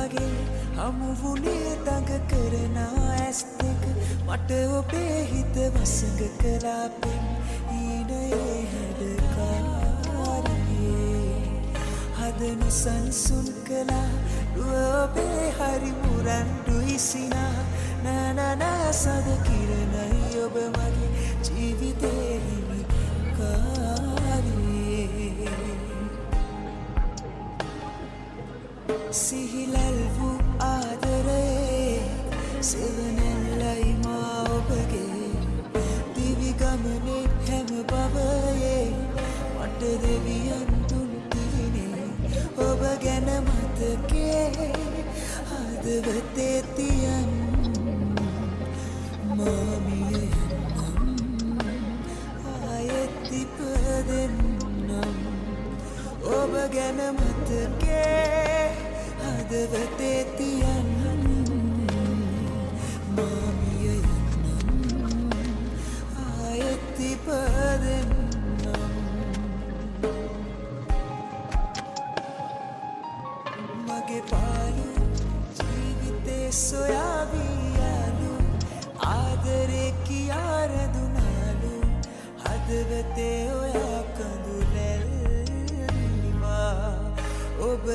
වගේ හමු වුණේ දඟ කරන ඇස් දෙක මට ඔබේ හිත වසඟ කළා පෙම් ඊනයේ හැඩකාරියේ හදනු සංසුන් කළා දුව ඔබේ හරි මුරන්ඩුයි සිනා නනනා සද කිරණයි ඔබ මගේ ජීවිතේ හිමිකාරියේ සිහිලල් වූ ආදරේ සෙවනැල්ලයි මා ඔබගේ දිවි ගමනේ හැම බවයේ මට දෙවියන් දුන් තිරිනේ ඔබ ගැන මතකේ හදවතේ තියන් මාමිය යන්නම් ආයෙත් ඉපදෙන්නම් ඔබ ගැන මතකේ හදවතේ තියන් මාමිය යන්නම් ආයෙත් ඉපදෙන්නම් මගේ පාලු ජීවිතේ සොයාවී යාලු ආදරේ කියා රැඳුනාලු හදවතේ ඔයා කඳුලැල්ලිවා ඔබ